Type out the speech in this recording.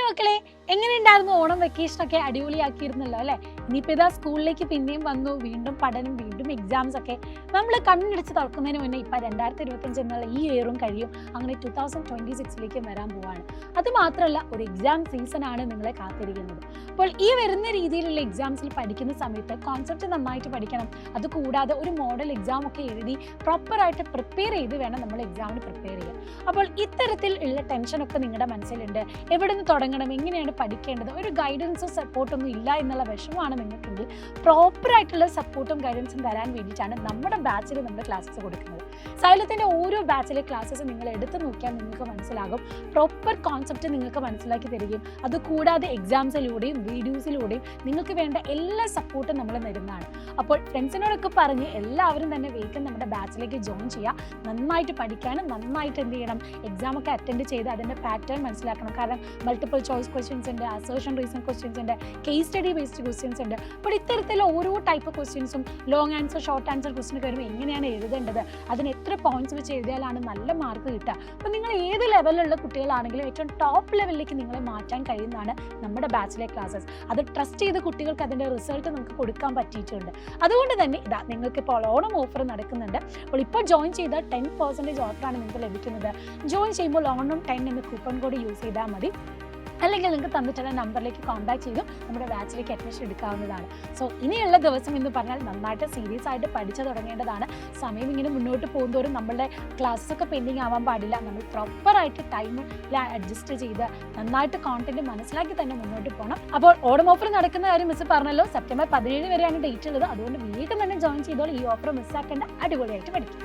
മക്കളെ, എങ്ങനെയുണ്ടായിരുന്നു ഓണം വെക്കേഷനൊക്കെ? അടിപൊളിയാക്കിയിരുന്നല്ലോ അല്ലേ? ഇനിയിപ്പോൾ ഇതാ സ്കൂളിലേക്ക് പിന്നെയും വന്നു, വീണ്ടും പഠനം, വീണ്ടും എക്സാംസ് ഒക്കെ. നമ്മൾ കണ്ണടിച്ച് തുറക്കുന്നതിന് മുന്നേ ഇപ്പം 2025 എന്നുള്ള ഈ ഇയറും കഴിയും. അങ്ങനെ 2026 വരാൻ പോവാണ്. അത് മാത്രമല്ല, ഒരു എക്സാം സീസണാണ് നിങ്ങളെ കാത്തിരിക്കുന്നത്. അപ്പോൾ ഈ വരുന്ന രീതിയിലുള്ള എക്സാംസിൽ പഠിക്കുന്ന സമയത്ത് കോൺസെപ്റ്റ് നന്നായിട്ട് പഠിക്കണം. അതുകൂടാതെ ഒരു മോഡൽ എക്സാം ഒക്കെ എഴുതി പ്രോപ്പറായിട്ട് പ്രിപ്പയർ ചെയ്ത് വേണം നമ്മൾ എക്സാമിന് പ്രിപ്പയർ ചെയ്യാൻ. അപ്പോൾ ഇത്തരത്തിൽ ഉള്ള ടെൻഷനൊക്കെ നിങ്ങളുടെ മനസ്സിലുണ്ട്. എവിടെ നിന്ന് തുടങ്ങണം, എങ്ങനെയാണ് പഠിക്കേണ്ടത്, ഒരു ഗൈഡൻസോ സപ്പോർട്ടൊന്നും ഇല്ല എന്നുള്ള വിഷമമാണ് നിങ്ങൾക്കെങ്കിൽ പ്രോപ്പറായിട്ടുള്ള സപ്പോർട്ടും ഗൈഡൻസും തരാൻ വേണ്ടിയിട്ടാണ് നമ്മുടെ ബാച്ചിൽ നമ്മൾ ക്ലാസ്സസ് കൊടുക്കുന്നത്. സൈലത്തിൻ്റെ ഓരോ ബാച്ചിലെ ക്ലാസ്സസ് നിങ്ങൾ എടുത്ത് നോക്കിയാൽ നിങ്ങൾക്ക് മനസ്സിലാകും. പ്രോപ്പർ കോൺസെപ്റ്റ് നിങ്ങൾക്ക് മനസ്സിലാക്കി തരികയും അതുകൂടാതെ എക്സാംസിലൂടെയും വീഡിയോസിലൂടെയും നിങ്ങൾക്ക് വേണ്ട എല്ലാ സപ്പോർട്ടും നമ്മൾ തരുന്നതാണ്. അപ്പോൾ ഫ്രണ്ട്സിനോടൊക്കെ പറഞ്ഞ് എല്ലാവരും തന്നെ വേഗം നമ്മുടെ ബാച്ചിലേക്ക് ജോയിൻ ചെയ്യുക. നന്നായിട്ട് പഠിക്കാനും നന്നായിട്ട് എന്ത് ചെയ്യണം, എക്സാം ഒക്കെ അറ്റൻഡ് ചെയ്ത് അതിൻ്റെ പാറ്റേൺ മനസ്സിലാക്കണം. കാരണം മൾട്ടിപ്പിൾ ചോയ്സ് ക്വസ്റ്റ്യൻസ് ഉണ്ട്, അസേർഷൻ റീസൺ ക്വസ്റ്റ്യൻസ് ഉണ്ട്, കേസ് സ്റ്റഡി ബേസ്ഡ് ക്വസ്റ്റ്യൻസ് ഉണ്ട്. അപ്പോൾ ഇത്തരത്തിലുള്ള ഓരോ ടൈപ്പ് ക്വസ്റ്റ്യൻസും long answer, short answer question വരുമ്പോൾ എങ്ങനെയാണ് എഴുതേണ്ടത്, അതിന് എത്ര പോയിന്റ്സ് വെച്ച് എഴുതിയാലാണ് നല്ല മാർക്ക് കിട്ടുക. അപ്പോൾ നിങ്ങൾ ഏത് ലെവലിലുള്ള കുട്ടികളാണെങ്കിലും ഏറ്റവും ടോപ്പ് ലെവലിലേക്ക് നിങ്ങളെ മാറ്റാൻ കഴിയുന്നതാണ് നമ്മുടെ ബാച്ചിലെ ക്ലാസ്സസ്. അത് ട്രസ്റ്റ് ചെയ്ത് കുട്ടികൾക്ക് അതിൻ്റെ റിസൾട്ട് നമുക്ക് കൊടുക്കാൻ പറ്റിയിട്ടുണ്ട്. അതുകൊണ്ട് തന്നെ ഇതാ നിങ്ങൾക്ക് ഇപ്പോൾ ഓണം ഓഫർ നടക്കുന്നുണ്ട്. അപ്പോൾ ഇപ്പോൾ ജോയിൻ ചെയ്താൽ 10% ഓഫറാണ് നിങ്ങൾക്ക് ലഭിക്കുന്നത്. ജോയിൻ ചെയ്യുമ്പോൾ ഓണം 10 എന്ന കൂപ്പൺ കോഡ് യൂസ് ചെയ്താൽ മതി. അല്ലെങ്കിൽ നിങ്ങൾക്ക് തന്നിട്ടുള്ള നമ്പറിലേക്ക് കോൺടാക്ട് ചെയ്തും നമ്മുടെ ബാച്ചിലേക്ക് അഡ്മിഷൻ എടുക്കാവുന്നതാണ്. സോ ഇനിയുള്ള ദിവസം എന്ന് പറഞ്ഞാൽ നന്നായിട്ട് സീരിയസ് ആയിട്ട് പഠിച്ചു തുടങ്ങേണ്ടതാണ്. സമയം ഇങ്ങനെ മുന്നോട്ട് പോകുന്നതോറും നമ്മളുടെ ക്ലാസ്സൊക്കെ പെൻഡിങ് ആവാൻ പാടില്ല. നമ്മൾ പ്രോപ്പറായിട്ട് ടൈം അഡ്ജസ്റ്റ് ചെയ്ത് നന്നായിട്ട് കോണ്ടന്റ് മനസ്സിലാക്കി തന്നെ മുന്നോട്ട് പോകണം. അപ്പോൾ ഓണം ഓഫർ നടക്കുന്ന കാര്യം മിസ് പറഞ്ഞല്ലോ, സെപ്റ്റംബർ 17 വരെയാണ് ഡേറ്റ് ഉള്ളത്. അതുകൊണ്ട് വേഗം തന്നെ ജോയിൻ ചെയ്തോളൂ. ഈ ഓഫർ മിസ്സാക്കേണ്ട, അടിപൊളിയായിട്ട് പഠിക്കും.